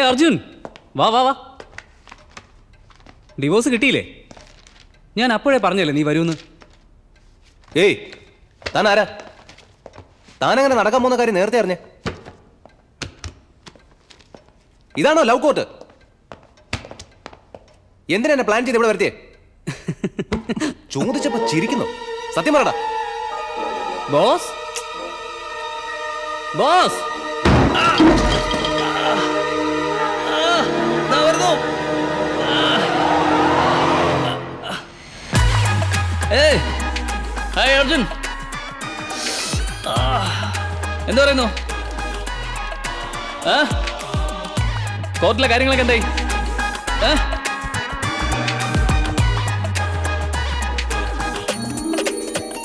അർജുൻ, വാ വാ വാ. ഡിവോഴ്സ് കിട്ടിയില്ലേ? ഞാൻ അപ്പോഴേ പറഞ്ഞല്ലേ നീ വരൂന്ന്. ഏയ്, താൻ ആരാ? താനങ്ങനെ നടക്കാൻ പോകുന്ന കാര്യം നേരത്തെ അറിഞ്ഞേ? ഇതാണോ ലവ് കോട്ട്? എന്തിനാ എന്നെ പ്ലാൻ ചെയ്ത് ഇവിടെ വരുത്തിയേ? ചോദിച്ചപ്പോ ചിരിക്കുന്നു. സത്യം പറയടാ. Boss, boss. ഹായ് അർജുൻ, എന്താ പറയുന്നു? കോർട്ടിലെ കാര്യങ്ങളൊക്കെ എന്തായി?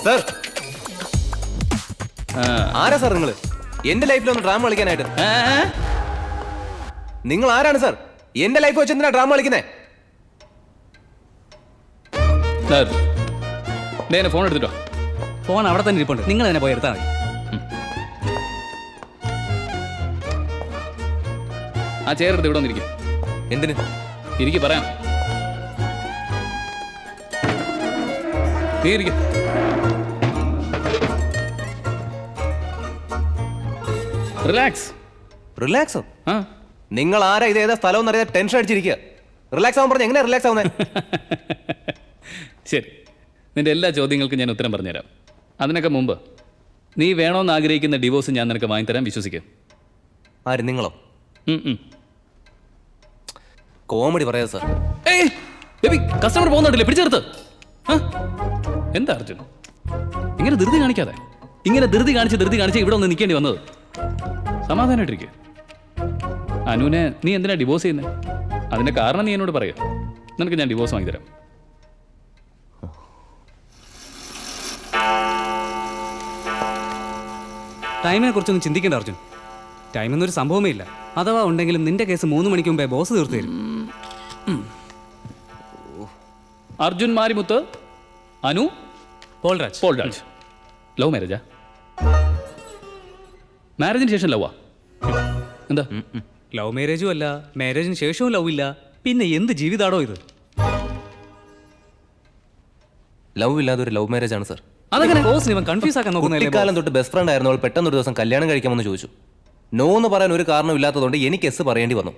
സാർ, ആരാ സാർ നിങ്ങള്? എന്റെ ലൈഫിലൊന്ന് ഡ്രാമ കളിക്കാനായിട്ട് നിങ്ങൾ ആരാണ് സാർ? എന്റെ ലൈഫ് വെച്ച് എന്തിനാ ഡ്രാമ കളിക്കുന്നേ? ഫോൺ എടുത്തിട്ടോ. ഫോൺ അവിടെ തന്നെ ഇരിപ്പുണ്ട്, നിങ്ങൾ തന്നെ പോയി എടുത്താൽ മതി. ആ ചെയർ എടുത്ത് ഇവിടെ വന്നിരിക്കും. എന്തിന് ഇരിക്കും, പറയാം. നീ ഇരിക്കും. റിലാക്സ്. റിലാക്സോ? നിങ്ങൾ ആരാ? ഇത് ഏതാ സ്ഥലം എന്നറിയാൻ ടെൻഷൻ അടിച്ചിരിക്കുക. റിലാക്സ് ആവാൻ പറഞ്ഞ എങ്ങനെയാ റിലാക്സ് ആവുന്നേ? ശരി, നിന്റെ എല്ലാ ചോദ്യങ്ങൾക്കും ഞാൻ ഉത്തരം പറഞ്ഞുതരാം. അതിനൊക്കെ മുമ്പ് നീ വേണോന്ന് ആഗ്രഹിക്കുന്ന ഡിവോഴ്സ് ഞാൻ നിനക്ക് വാങ്ങിത്തരാൻ. വിശ്വസിക്കും. ആര്? നിങ്ങളോ? കോമഡി പറയാ സാർ. കസ്റ്റമർ പോകുന്നുണ്ടല്ലേ, പിടിച്ചെടുത്ത്. എന്താ അർജുൻ ഇങ്ങനെ ധൃതി കാണിക്കാതെ? ഇങ്ങനെ ധൃതി കാണിച്ച് ഇവിടെ ഒന്ന് നിൽക്കേണ്ടി വന്നത്. സമാധാനമായിട്ടിരിക്കുക. അനുവിനെ നീ എന്തിനാ ഡിവോഴ്സ് ചെയ്യുന്നത്? അതിന്റെ കാരണം നീ എന്നോട് പറയുക. നിനക്ക് ഞാൻ ഡിവോഴ്സ് വാങ്ങിത്തരാം. ടൈമിനെ കുറിച്ചൊന്നും ചിന്തിക്കേണ്ട അർജുൻ. ടൈം എന്നൊരു സംഭവമേ ഇല്ല. അഥവാ ഉണ്ടെങ്കിലും നിന്റെ കേസ് 3 മണിക്ക് മുമ്പേ ബോസ് തീർത്തു തരും. അർജുൻ മാരിമുത്ത്, അനു പോൾരാജ്. ലവ് മാരേജാ? മാരേജിന് ശേഷം ലവാ? എന്താ? ലവ് മാരേജും അല്ല, മാരേജിന് ശേഷവും ലവ് ഇല്ല. പിന്നെ എന്ത് ജീവിതാടോ ഇത്? ലവ് ഇല്ലാതെ ഒരു ലവ് മാരേജ് ആണ് സാർ. കൺഫ്യൂസ് ആക്കാൻ കുട്ടിക്കാലം തൊട്ട് ബെസ്റ്റ് ഫ്രണ്ട് ആയിരുന്നവൾ പെട്ടെന്ന് ഒരു ദിവസം കല്യാണം കഴിക്കാമെന്ന് ചോദിച്ചു. നോ എന്ന് പറയാൻ ഒരു കാരണം ഇല്ലാത്തതുകൊണ്ട് എനിക്ക് എസ് പറയേണ്ടി വന്നു.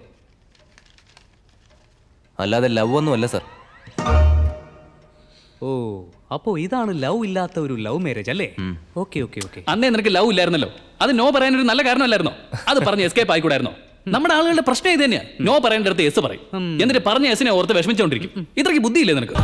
അല്ലാതെ ലവ് ഒന്നും അല്ല സാർ. ഓ, അപ്പോ ഇതാണ് ലവ് ഇല്ലാത്ത ഒരു ലവ് മാരേജ് അല്ലേ? ഓക്കെ. അന്നേ നിനക്ക് ലവ് ഇല്ലായിരുന്നല്ലോ. അത് നോ പറയാനൊരു നല്ല കാരണമല്ലായിരുന്നോ? അത് പറഞ്ഞ് എസ്കേപ്പ് ആയിക്കൂടായിരുന്നോ? നമ്മുടെ ആളുകളുടെ പ്രശ്നം ഇത് തന്നെയാ. നോ പറയേണ്ടടുത്ത് എസ് പറയും, എന്നിട്ട് പറഞ്ഞ എസിനെ ഓർത്ത് വിഷമിച്ചോണ്ടിരിക്കും. ഇത്രയ്ക്ക് ബുദ്ധിയില്ലേ നിനക്ക്?